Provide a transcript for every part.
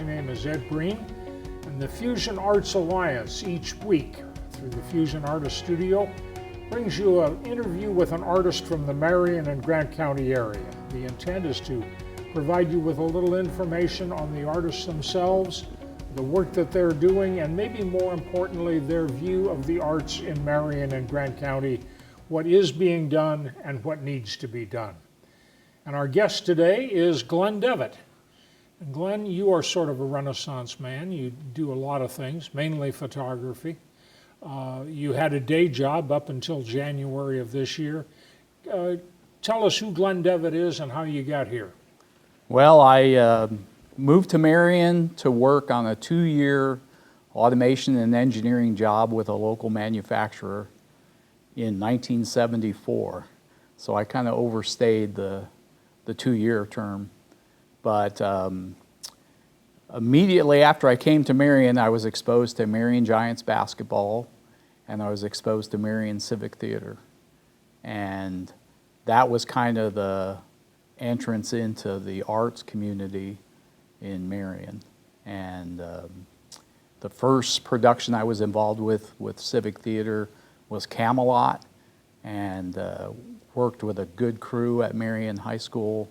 name is Ed Breen, and the Fusion Arts Alliance each week through the Fusion Artist Studio brings you an interview with an artist from the Marion and Grant County area. The intent is to provide you with a little information on the artists themselves, the work that they're doing, and maybe more importantly, their view of the arts in Marion and Grant County, what is being done and what needs to be done. And our guest today is Glen Devitt. And Glen, you are sort of a Renaissance man. You do a lot of things, mainly photography. You had a day job up until January of this year. Tell us who Glen Devitt is and how you got here. Well, I moved to Marion to work on a 2-year automation and engineering job with a local manufacturer in 1974. So I kind of overstayed the 2-year term. But immediately after I came to Marion, I was exposed to Marion Giants basketball, and I was exposed to Marion Civic Theater. And that was kind of the entrance into the arts community in Marion. And the first production I was involved with Civic Theater was Camelot, and worked with a good crew at Marion High School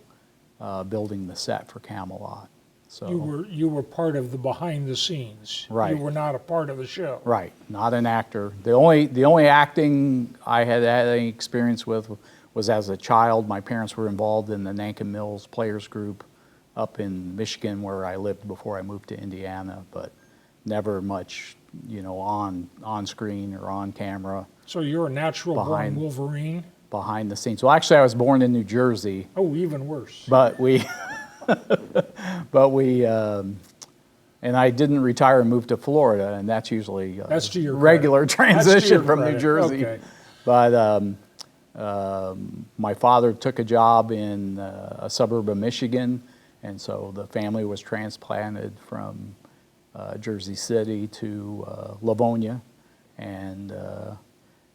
building the set for Camelot. So you were part of the behind the scenes. Right. You were not a part of the show. Right, not an actor. The only acting I had any experience with was as a child. My parents were involved in the Nankin Mills Players Group up in Michigan, where I lived before I moved to Indiana, but never much, on screen or on camera. So you're a natural born Wolverine? Behind the scenes. Well, actually, I was born in New Jersey. Oh, even worse. But and I didn't retire and move to Florida, and that's usually that's to your regular transition from credit. New Jersey. Okay. But my father took a job in a suburb of Michigan, and so the family was transplanted from Jersey City to Livonia, and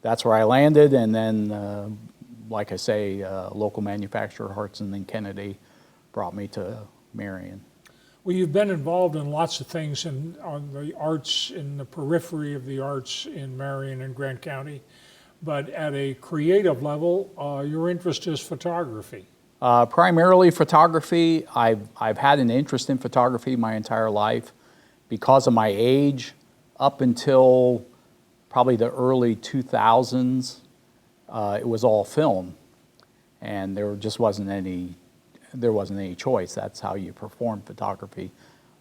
that's where I landed. And then, like I say, local manufacturer Hartson and Kennedy brought me to Marion. Well, you've been involved in lots of things on the arts, in the periphery of the arts in Marion and Grant County, but at a creative level, your interest is photography. Primarily photography. I've had an interest in photography my entire life. Because of my age, up until probably the early 2000s, it was all film, and there wasn't any choice. That's how you perform photography.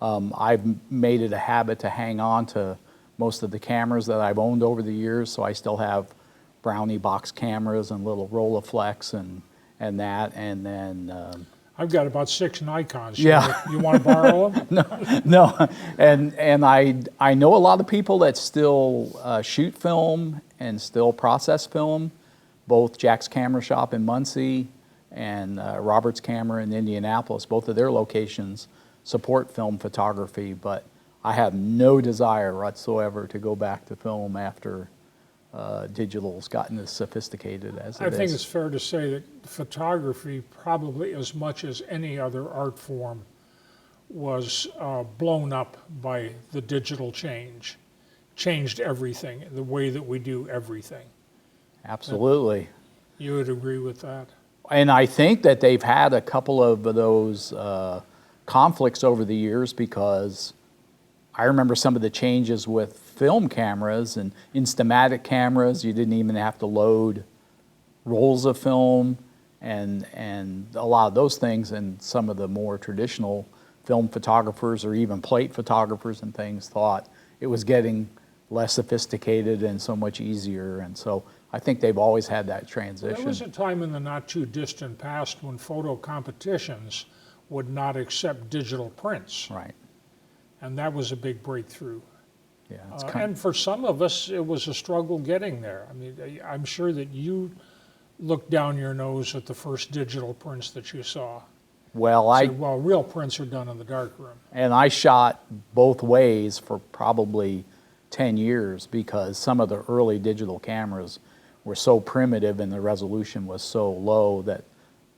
I've made it a habit to hang on to most of the cameras that I've owned over the years, so I still have Brownie box cameras and little Rolleiflex and that, and then I've got about 6 Nikons. Yeah. You want to borrow them? No. And I know a lot of people that still shoot film and still process film, both Jack's Camera Shop in Muncie and Robert's Camera in Indianapolis. Both of their locations support film photography, but I have no desire whatsoever to go back to film after digital's gotten as sophisticated as it is. I think it's fair to say that photography, probably as much as any other art form, was blown up by the digital change. Changed everything, the way that we do everything. Absolutely. You would agree with that? And I think that they've had a couple of those conflicts over the years, because I remember some of the changes with film cameras and Instamatic cameras. You didn't even have to load rolls of film and a lot of those things. And some of the more traditional film photographers or even plate photographers and things thought it was getting less sophisticated and so much easier. And so I think they've always had that transition. There was a time in the not too distant past when photo competitions would not accept digital prints. Right. And that was a big breakthrough. Yeah, and for some of us, it was a struggle getting there. I mean, I'm sure that you looked down your nose at the first digital prints that you saw. Well, Said, well, real prints are done in the darkroom. And I shot both ways for probably 10 years, because some of the early digital cameras were so primitive and the resolution was so low that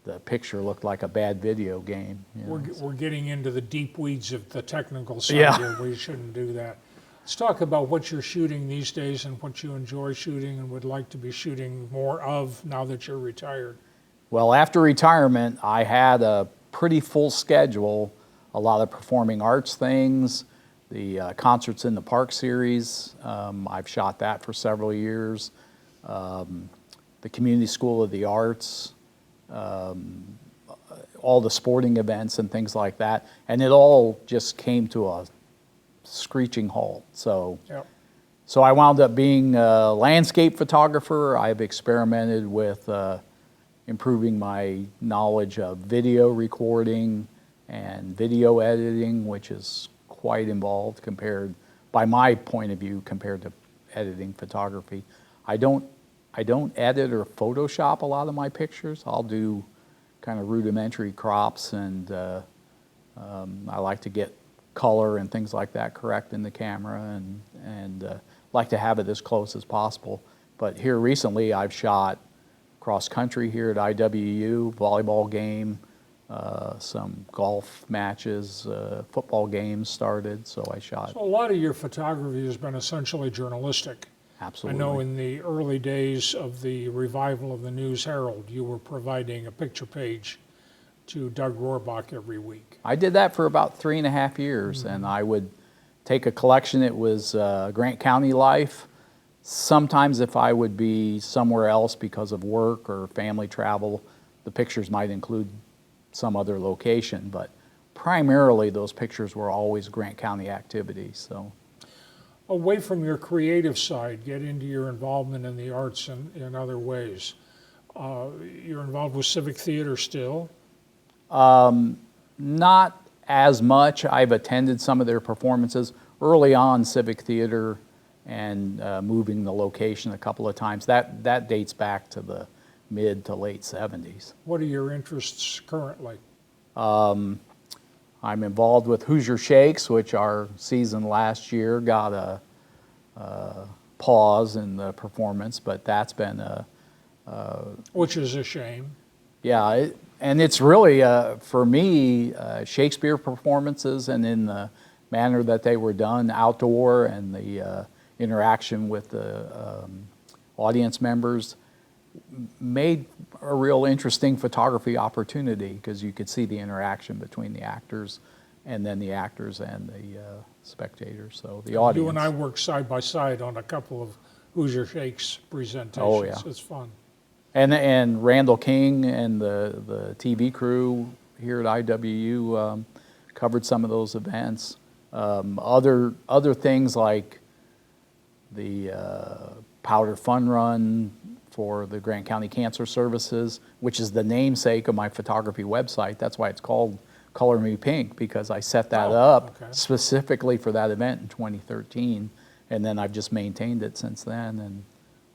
the picture looked like a bad video game. You know. We're getting into the deep weeds of the technical side Yeah. here. We shouldn't do that. Let's talk about what you're shooting these days and what you enjoy shooting and would like to be shooting more of now that you're retired. Well, after retirement, I had a pretty full schedule, a lot of performing arts things, the Concerts in the Park series. I've shot that for several years. The Community School of the Arts, all the sporting events and things like that. And it all just came to a screeching halt. So, Yep. so I wound up being a landscape photographer. I've experimented with improving my knowledge of video recording and video editing, which is quite involved compared, by my point of view, compared to editing photography. I don't edit or Photoshop a lot of my pictures. I'll do kind of rudimentary crops, and I like to get color and things like that correct in the camera, and like to have it as close as possible. But here recently, I've shot cross country here at IWU, volleyball game, some golf matches, football games started, so I shot. So a lot of your photography has been essentially journalistic. Absolutely. I know in the early days of the revival of the News Herald, you were providing a picture page to Doug Rohrbach every week. I did that for about 3.5 years, and I would take a collection. It was Grant County life. Sometimes if I would be somewhere else because of work or family travel, the pictures might include some other location, but primarily those pictures were always Grant County activities. So, Away from your creative side, get into your involvement in the arts in other ways. You're involved with Civic Theater still. not as much. I've attended some of their performances early on, Civic Theater, and moving the location a couple of times. That dates back to the mid to late 70s. What are your interests currently? I'm involved with Hoosier Shakes, which our season last year got a pause in the performance, but that's been a Which is a shame. yeah, and it's really for me Shakespeare performances, and in the manner that they were done outdoor, and the interaction with the audience members made a real interesting photography opportunity, because you could see the interaction between the actors and then the actors and the spectators, so the audience. You and I work side by side on a couple of Hoosier Shakes presentations. Oh, yeah. It's fun. And Randall King and the TV crew here at IWU covered some of those events. Other things like the Powder Fun Run for the Grant County Cancer Services, which is the namesake of my photography website. That's why it's called Color Me Pink, because I set that up specifically for that event in 2013, and then I've just maintained it since then, and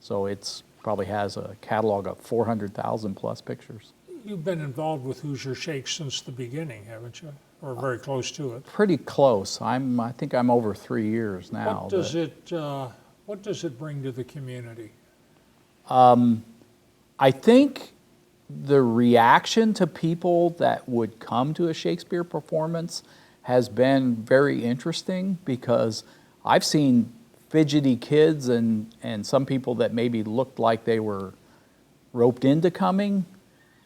so it's probably has a catalog of 400,000 plus pictures. You've been involved with Hoosier Shakes since the beginning, haven't you? Or very close to it. Pretty close. I think I'm over 3 years now. What does it bring to the community? I think the reaction to people that would come to a Shakespeare performance has been very interesting, because I've seen fidgety kids and some people that maybe looked like they were roped into coming,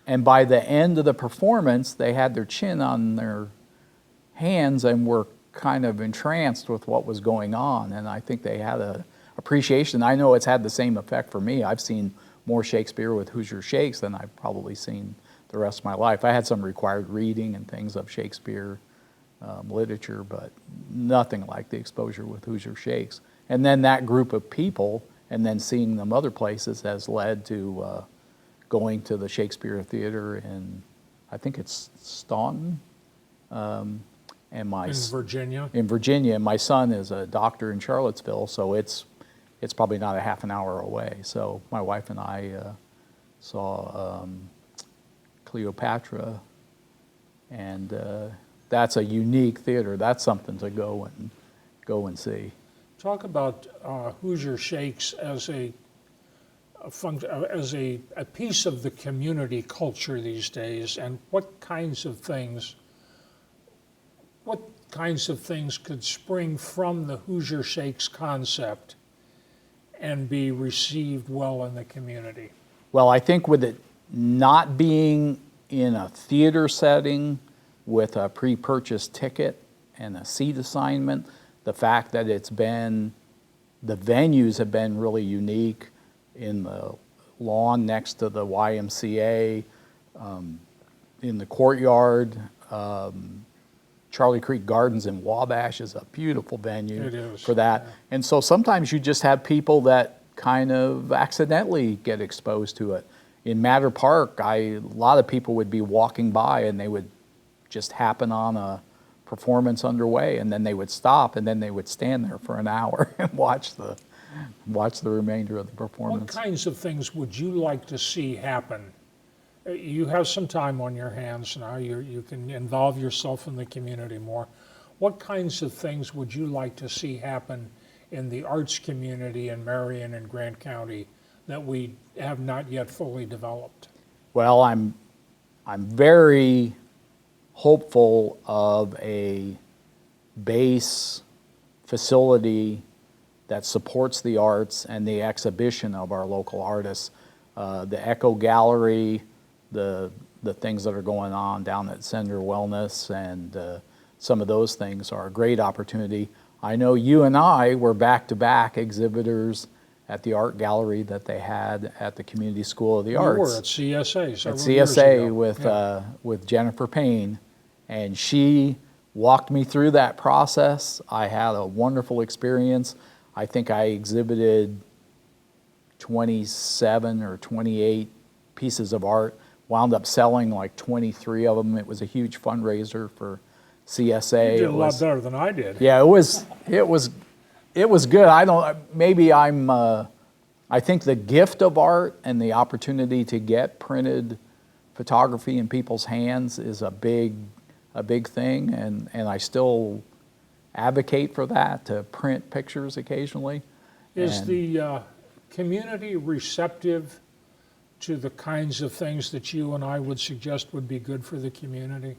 and by the end of the performance they had their chin on their hands and were kind of entranced with what was going on, and I think they had a appreciation. I know it's had the same effect for me. I've seen more Shakespeare with Hoosier Shakes than I've probably seen the rest of my life. I had some required reading and things of Shakespeare literature, but nothing like the exposure with Hoosier Shakes. And then that group of people, and then seeing them other places, has led to going to the Shakespeare Theater in, I think it's Staunton, and In Virginia? In Virginia. My son is a doctor in Charlottesville, so it's probably not a half an hour away. So my wife and I saw Cleopatra, and that's a unique theater. That's something to go and see. Talk about Hoosier Shakes as a as a piece of the community culture these days, and what kinds of things could spring from the Hoosier Shakes concept and be received well in the community? Well, I think with it not being in a theater setting with a pre-purchased ticket and a seat assignment, the fact that the venues have been really unique in the lawn next to the YMCA, in the courtyard. Charlie Creek Gardens in Wabash is a beautiful venue for that. Yeah. And so sometimes you just have people that kind of accidentally get exposed to it. In Matter Park, a lot of people would be walking by and they would just happen on a performance underway, and then they would stop, and then they would stand there for an hour and watch the remainder of the performance. What kinds of things would you like to see happen? You have some time on your hands now. You can involve yourself in the community more. What kinds of things would you like to see happen in the arts community in Marion and Grant County that we have not yet fully developed? Well, I'm very hopeful of a base facility that supports the arts and the exhibition of our local artists. The Echo Gallery, the things that are going on down at Sender Wellness, and some of those things are a great opportunity. I know you and I were back-to-back exhibitors at the art gallery that they had at the Community School of the Arts. We were at CSA at CSA with Jennifer Payne, and she walked me through that process. I had a wonderful experience. I think I exhibited 27 or 28 pieces of art, wound up selling like 23 of them. It was a huge fundraiser for CSA. You did a lot better than I did. Yeah, it was good. I think the gift of art and the opportunity to get printed photography in people's hands is a big thing, and I still advocate for that, to print pictures occasionally. Is the community receptive to the kinds of things that you and I would suggest would be good for the community?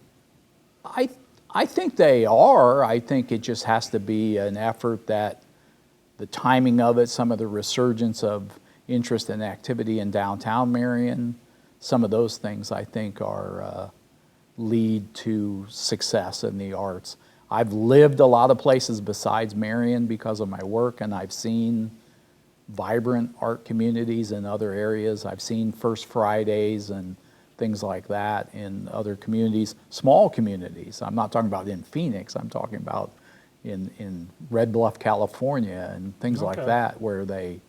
I think they are. I think it just has to be an effort that the timing of it, some of the resurgence of interest and activity in downtown Marion, some of those things I think are lead to success in the arts. I've lived a lot of places besides Marion because of my work, and I've seen vibrant art communities in other areas. I've seen First Fridays and things like that in other communities, small communities. I'm not talking about in Phoenix, I'm talking about in Red Bluff, California, and things like that, where they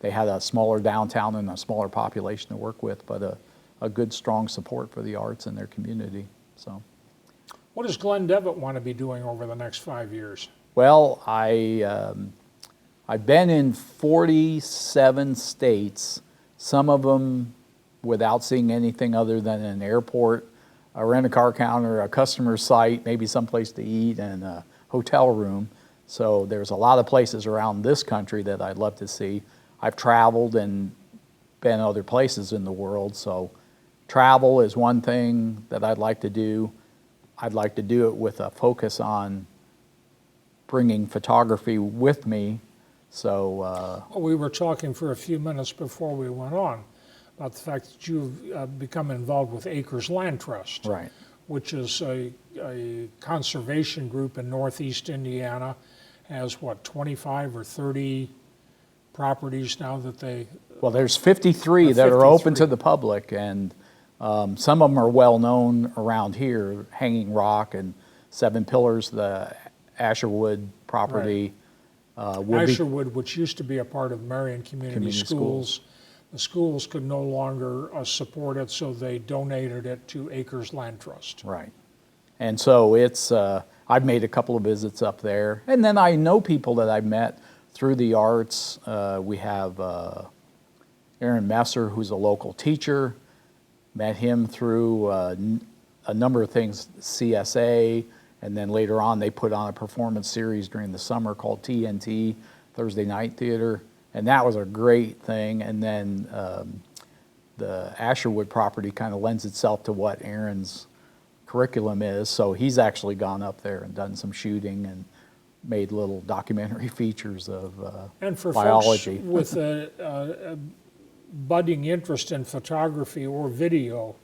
had a smaller downtown and a smaller population to work with, but a good, strong support for the arts in their community. So, what does Glen Devitt want to be doing over the next 5 years? Well, I've been in 47 states, some of them without seeing anything other than an airport, a rent-a-car counter, a customer site, maybe someplace to eat, and a hotel room. So there's a lot of places around this country that I'd love to see. I've traveled and been other places in the world, so travel is one thing that I'd like to do. I'd like to do it with a focus on bringing photography with me. So we were talking for a few minutes before we went on about the fact that you've become involved with Acres Land Trust, right, which is a conservation group in Northeast Indiana. Has 25 or 30 properties now that they... Well, there's 53 that are open to the public, and some of them are well known around here, Hanging Rock and Seven Pillars, the Asherwood property. Right. Asherwood, which used to be a part of Marion Community Schools. The schools could no longer support it, so they donated it to Acres Land Trust. Right. And so it's, I've made a couple of visits up there. And then I know people that I've met through the arts. We have Aaron Messer, who's a local teacher. Met him through a number of things, CSA, and then later on they put on a performance series during the summer called TNT, Thursday Night Theater. and that was a great thing. And then the Asherwood property kind of lends itself to what Aaron's curriculum is, so he's actually gone up there and done some shooting and made little documentary features of And for biology. folks with a budding interest in photography or video,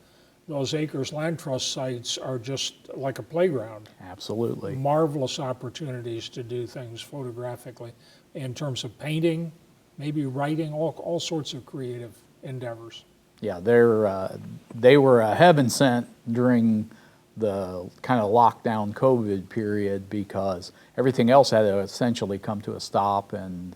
those Acres Land Trust sites are just like a playground. Absolutely. Marvelous opportunities to do things photographically in terms of painting, maybe writing, all sorts of creative endeavors. Yeah, they were a heaven sent during the kind of lockdown COVID period, because everything else had to essentially come to a stop, and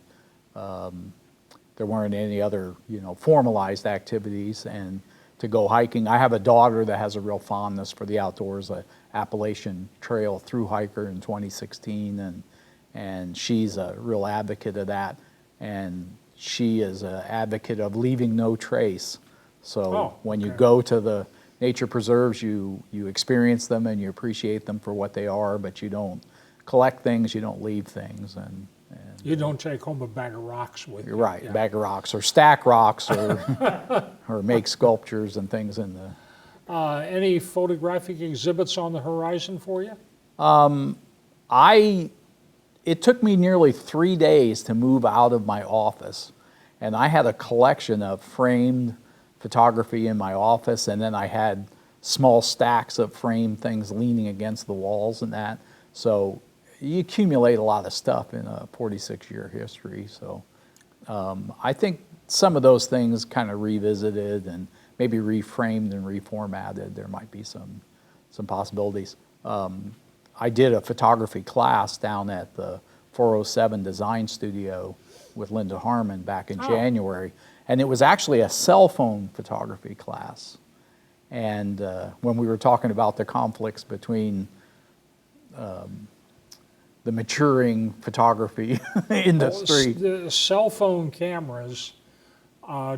there weren't any other, formalized activities. And to go hiking, I have a daughter that has a real fondness for the outdoors, a Appalachian Trail through hiker in 2016, and she's a real advocate of that, and she is an advocate of leaving no trace. So when you go to the nature preserves, you experience them and you appreciate them for what they are, but you don't collect things, you don't leave things, and you don't take home a bag of rocks with you. You're right, a bag of rocks, or stack rocks, or or make sculptures and things in the. Any photographic exhibits on the horizon for you? It took me nearly 3 days to move out of my office, and I had a collection of framed photography in my office, and then I had small stacks of framed things leaning against the walls and that. So you accumulate a lot of stuff in a 46-year history. So I think some of those things kind of revisited and maybe reframed and reformatted. There might be some possibilities. I did a photography class down at the 407 Design Studio with Linda Harmon back in January. And it was actually a cell phone photography class. And when we were talking about the conflicts between the maturing photography industry. The cell phone cameras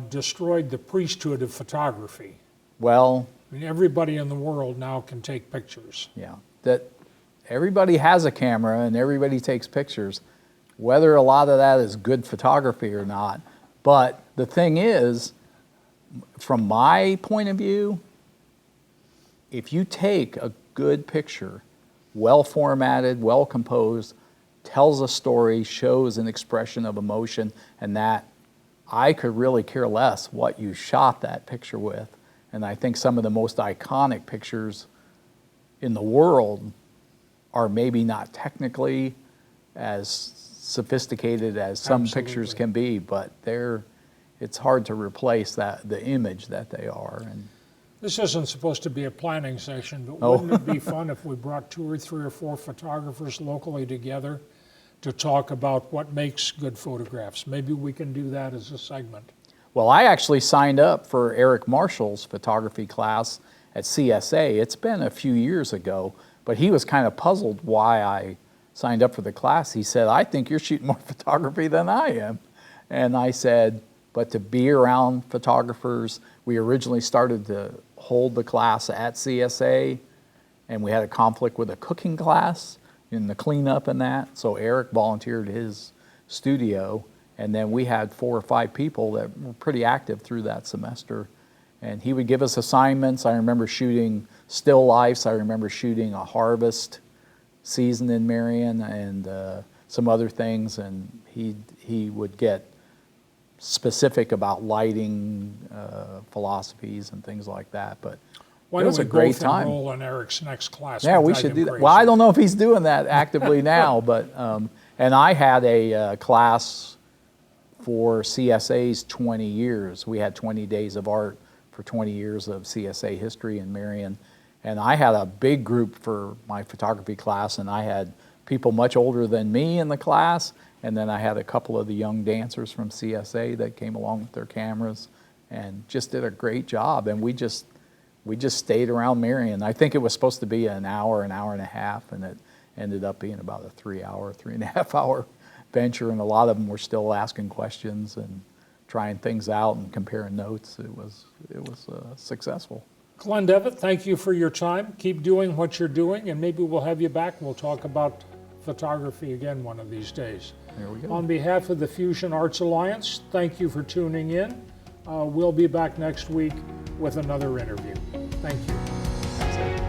destroyed the priesthood of photography. Well, I mean, everybody in the world now can take pictures. Yeah, that everybody has a camera and everybody takes pictures, whether a lot of that is good photography or not. But the thing is, from my point of view, if you take a good picture, well formatted, well composed, tells a story, shows an expression of emotion, and that, I could really care less what you shot that picture with. And I think some of the most iconic pictures in the world are maybe not technically as sophisticated as some pictures can be, but it's hard to replace the image that they are. And this isn't supposed to be a planning session, but wouldn't it be fun if we brought 2 or 3 or 4 photographers locally together to talk about what makes good photographs? Maybe we can do that as a segment. Well, I actually signed up for Eric Marshall's photography class at CSA. It's been a few years ago, but he was kind of puzzled why I signed up for the class. He said, "I think you're shooting more photography than I am." And I said, but to be around photographers, we originally started to hold the class at CSA, and we had a conflict with a cooking class in the cleanup and that. So Eric volunteered his studio, and then we had 4 or 5 people that were pretty active through that semester. And he would give us assignments. I remember shooting still lifes. I remember shooting a harvest season in Marion and some other things. And he would get specific about lighting philosophies and things like that. But Why it was don't a we great both time. enroll in Eric's next class? Yeah, we should do that. Well, I don't know if he's doing that actively now, but and I had a class for CSA's 20 years. We had 20 days of art for 20 years of CSA history in Marion. And I had a big group for my photography class, and I had people much older than me in the class, and then I had a couple of the young dancers from CSA that came along with their cameras and just did a great job. And we just stayed around Marion. I think it was supposed to be an hour and a half, and it ended up being about a 3.5 hour venture, and a lot of them were still asking questions and trying things out and comparing notes. It was successful. Glen Devitt, thank you for your time. Keep doing what you're doing, and maybe we'll have you back and we'll talk about photography again one of these days. There we go. On behalf of the Fusion Arts Alliance, thank you for tuning in. We'll be back next week with another interview. Thank you. That's it.